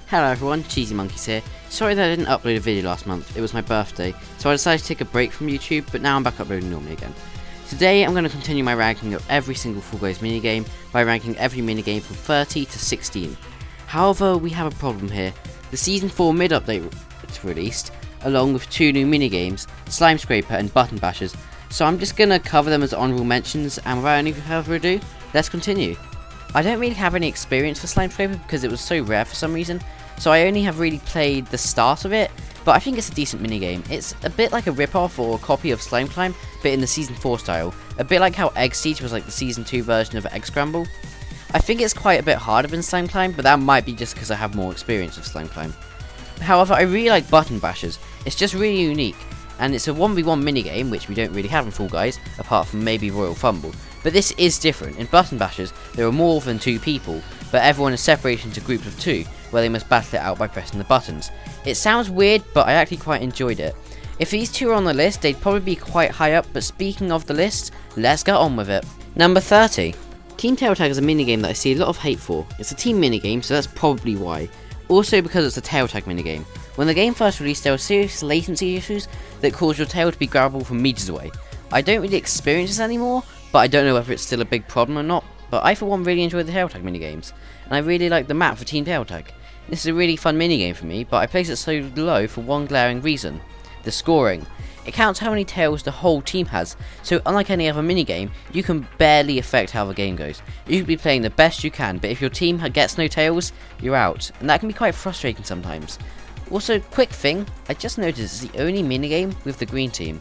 Hello everyone, Cheesy Monkeys here. Sorry that I didn't upload a video last month, it was my birthday, so I decided to take a break from YouTube, but now I'm back uploading normally again. Today I'm going to continue my ranking of every single Fall Guys minigame by ranking every minigame from 30 to 16. However, we have a problem here. The Season 4 mid-update was released, along with two new minigames, Slime Scraper and Button Bashers, so I'm just going to cover them as honourable mentions, and without any further ado, let's continue. I don't really have any experience for Slime Scraper because it was so rare for some reason, so I only have really played the start of it, but I think it's a decent minigame. It's a bit like a rip-off or a copy of Slime Climb, but in the Season 4 style, a bit like how Egg Siege was like the Season 2 version of Egg Scramble. I think it's quite a bit harder than Slime Climb, but that might be just because I have more experience with Slime Climb. However, I really like Button Bashers. It's just really unique, and it's a 1v1 minigame, which we don't really have in Fall Guys, apart from maybe Royal Fumble. But this is different. In Button Bashers, there are more than two people, but everyone is separated into groups of two, where they must battle it out by pressing the buttons. It sounds weird, but I actually quite enjoyed it. If these two are on the list, they'd probably be quite high up, but speaking of the list, let's get on with it. Number 30. Team Tail Tag is a minigame that I see a lot of hate for. It's a team minigame, so that's probably why. Also because it's a tail tag minigame. When the game first released, there were serious latency issues that caused your tail to be grabbable from meters away. I don't really experience this anymore, but I don't know whether it's still a big problem or not, but I for one really enjoy the tail tag minigames, and I really like the map for Team Tail Tag. This is a really fun minigame for me, but I place it so low for one glaring reason: the scoring. It counts how many tails the whole team has, so unlike any other minigame, you can barely affect how the game goes. You can be playing the best you can, but if your team gets no tails, you're out, and that can be quite frustrating sometimes. Also, quick thing, I just noticed it's the only minigame with the green team.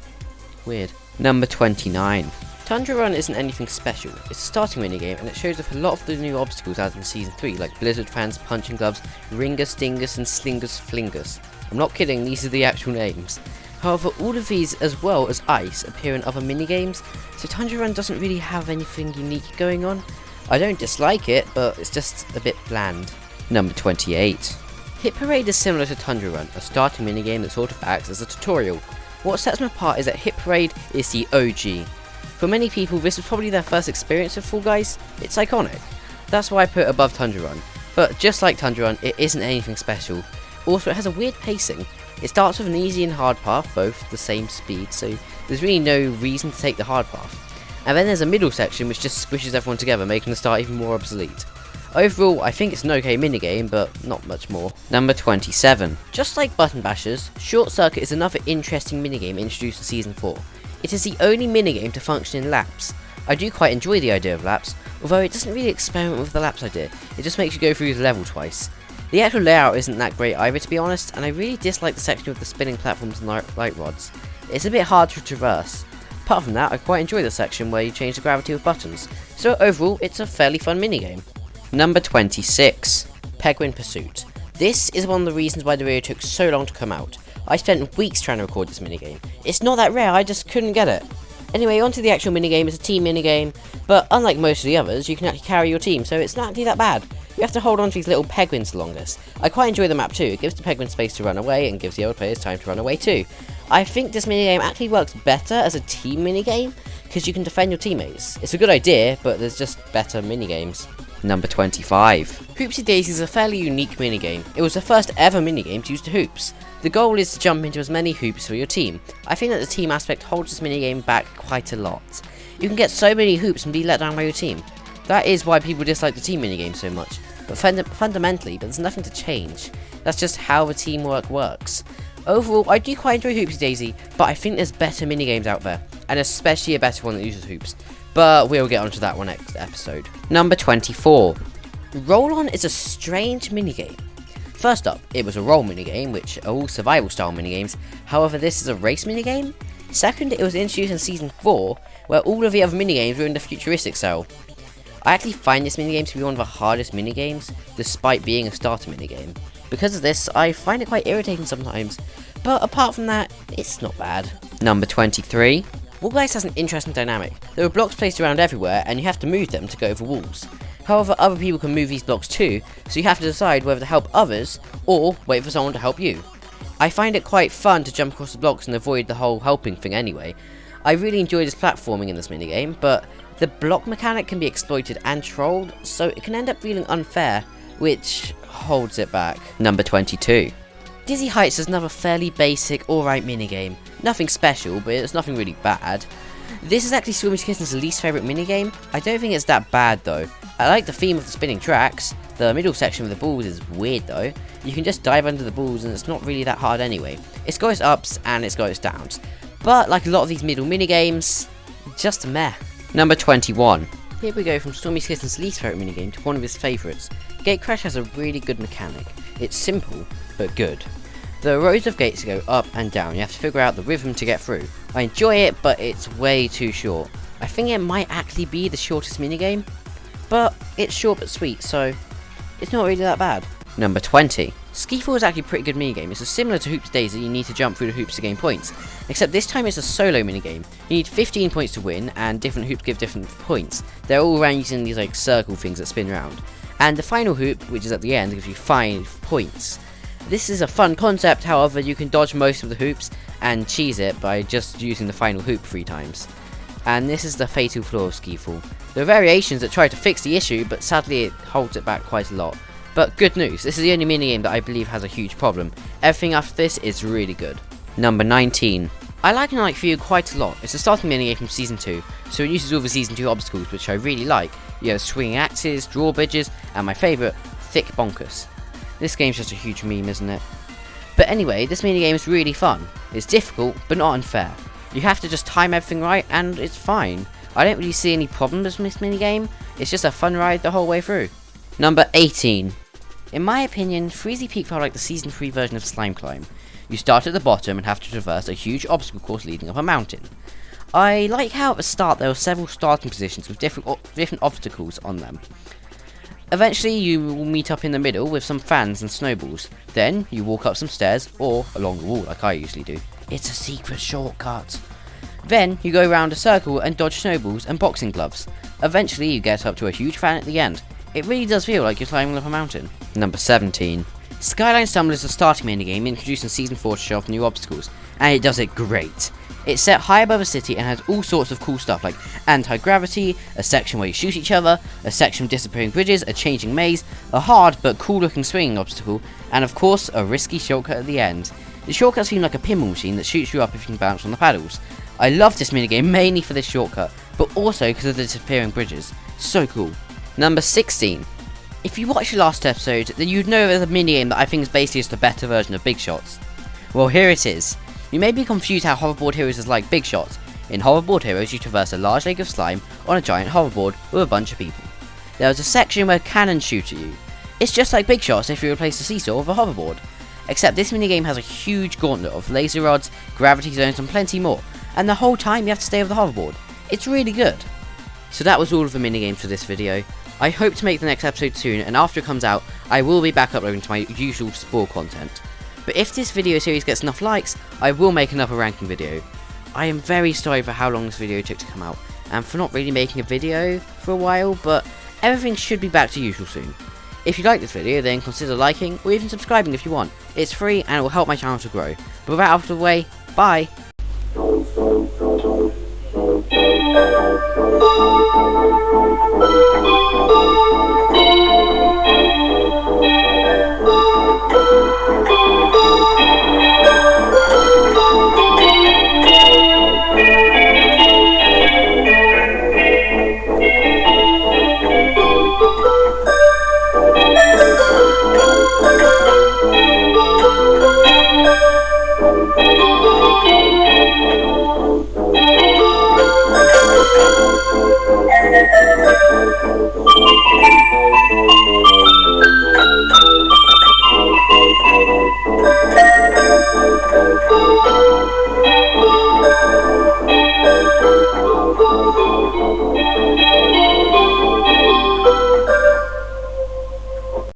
Weird. Number 29. Tundra Run isn't anything special. It's a starting minigame, and it shows off a lot of the new obstacles added in Season 3, like Blizzard Fans, Punching Gloves, Ringus, Dingus, and Slingus Flingus. I'm not kidding, these are the actual names. However, all of these, as well as Ice, appear in other minigames, so Tundra Run doesn't really have anything unique going on. I don't dislike it, but it's just a bit bland. Number 28. Hit Parade is similar to Tundra Run, a starting minigame that sort of acts as a tutorial. What sets them apart is that Hit Parade is the OG. For many people, this was probably their first experience with Fall Guys. It's iconic. That's why I put it above Tundra Run. But just like Tundra Run, it isn't anything special. Also, it has a weird pacing. It starts with an easy and hard path, both the same speed, so there's really no reason to take the hard path. And then there's a middle section which just squishes everyone together, making the start even more obsolete. Overall, I think it's an okay minigame, but not much more. Number 27. Just like Button Bashers, Short Circuit is another interesting minigame introduced in Season 4. It is the only minigame to function in laps. I do quite enjoy the idea of laps, although it doesn't really experiment with the laps idea, it just makes you go through the level twice. The actual layout isn't that great either, to be honest, and I really dislike the section with the spinning platforms and light rods. It's a bit hard to traverse. Apart from that, I quite enjoy the section where you change the gravity with buttons, so overall, it's a fairly fun minigame. Number 26. Penguin Pursuit. This is one of the reasons why the video took so long to come out. I spent weeks trying to record this minigame. It's not that rare, I just couldn't get it. Anyway, onto the actual minigame. It's a team minigame, but unlike most of the others, you can actually carry your team, so it's not actually that bad. You have to hold on to these little penguins the longest. I quite enjoy the map too. It gives the penguin space to run away and gives the other players time to run away too. I think this minigame actually works better as a team minigame because you can defend your teammates. It's a good idea, but there's just better minigames. Number 25. Hoopsie Daisy is a fairly unique minigame. It was the first ever minigame to use the hoops. The goal is to jump into as many hoops for your team. I think that the team aspect holds this minigame back quite a lot. You can get so many hoops and be let down by your team. That is why people dislike the team minigame so much. But fundamentally, there's nothing to change. That's just how the teamwork works. Overall, I do quite enjoy Hoopsie Daisy, but I think there's better minigames out there, and especially a better one that uses hoops. But we'll get onto that one next episode. Number 24. Roll On is a strange minigame. First up, it was a roll minigame, which are all survival style minigames, however this is a race minigame. Second, it was introduced in Season 4, where all of the other minigames were in the futuristic style. I actually find this minigame to be one of the hardest minigames, despite being a starter minigame. Because of this, I find it quite irritating sometimes, but apart from that, it's not bad. Number 23. Fall Guys has an interesting dynamic. There are blocks placed around everywhere, and you have to move them to go over walls. However, other people can move these blocks too, so you have to decide whether to help others, or wait for someone to help you. I find it quite fun to jump across the blocks and avoid the whole helping thing anyway. I really enjoy this platforming in this minigame, but the block mechanic can be exploited and trolled, so it can end up feeling unfair, which holds it back. Number 22. Dizzy Heights is another fairly basic, alright minigame. Nothing special, but it's nothing really bad. This is actually Stormy Kitten's least favourite minigame. I don't think it's that bad though. I like the theme of the spinning tracks. The middle section with the balls is weird though. You can just dive under the balls and it's not really that hard anyway. It's got its ups and it's got its downs. But like a lot of these middle minigames, just a meh. Number 21. Here we go from Stormy Kitten's least favourite minigame to one of his favourites. Gate Crash has a really good mechanic. It's simple, but good. The rows of gates go up and down, you have to figure out the rhythm to get through. I enjoy it, but it's way too short. I think it might actually be the shortest minigame, but it's short but sweet, so it's not really that bad. Number 20. Skiffle is actually a pretty good minigame. It's similar to Hoops Daisy, you need to jump through the hoops to gain points. Except this time it's a solo minigame. You need 15 points to win, and different hoops give different points. They're all around using these like circle things that spin around. And the final hoop, which is at the end, gives you 5 points. This is a fun concept, however you can dodge most of the hoops and cheese it by just using the final hoop 3 times. And this is the fatal flaw of Skiffle. There are variations that try to fix the issue, but sadly it holds it back quite a lot. But good news, this is the only minigame that I believe has a huge problem. Everything after this is really good. Number 19. I like and like View quite a lot. It's a starting minigame from Season 2, so it uses all the Season 2 obstacles, which I really like. You have swinging axes, drawbridges, and my favourite, thick bonkers. This game's just a huge meme, isn't it? But anyway, this minigame is really fun. It's difficult, but not unfair. You have to just time everything right, and it's fine. I don't really see any problems with this minigame. It's just a fun ride the whole way through. Number 18. In my opinion, Freezy Peak felt like the Season 3 version of Slime Climb. You start at the bottom and have to traverse a huge obstacle course leading up a mountain. I like how at the start there were several starting positions with different obstacles on them. Eventually you will meet up in the middle with some fans and snowballs. Then you walk up some stairs, or along the wall like I usually do. It's a secret shortcut. Then you go around a circle and dodge snowballs and boxing gloves. Eventually you get up to a huge fan at the end. It really does feel like you're climbing up a mountain. Number 17. Skyline Stumble is a starting minigame introduced in Season 4 to show off new obstacles, and it does it great. It's set high above a city and has all sorts of cool stuff like anti-gravity, a section where you shoot each other, a section with disappearing bridges, a changing maze, a hard but cool looking swinging obstacle, and of course a risky shortcut at the end. The shortcuts seem like a pinball machine that shoots you up if you can bounce on the paddles. I love this minigame mainly for this shortcut, but also because of the disappearing bridges. So cool. Number 16. If you watched the last episode, then you'd know there's a minigame that I think is basically just a better version of Big Shots. Well, here it is. You may be confused how Hoverboard Heroes is like Big Shots. In Hoverboard Heroes, you traverse a large lake of slime on a giant hoverboard with a bunch of people. There is a section where cannons shoot at you. It's just like Big Shots if you replace the seesaw with a hoverboard. Except this minigame has a huge gauntlet of laser rods, gravity zones and plenty more. And the whole time you have to stay with the hoverboard. It's really good. So that was all of the minigames for this video. I hope to make the next episode soon, and after it comes out, I will be back uploading to my usual Spore content. But if this video series gets enough likes, I will make another ranking video. I am very sorry for how long this video took to come out, and for not really making a video for a while, but everything should be back to usual soon. If you like this video, then consider liking, or even subscribing if you want. It's free, and it will help my channel to grow. But with that out of the way, bye!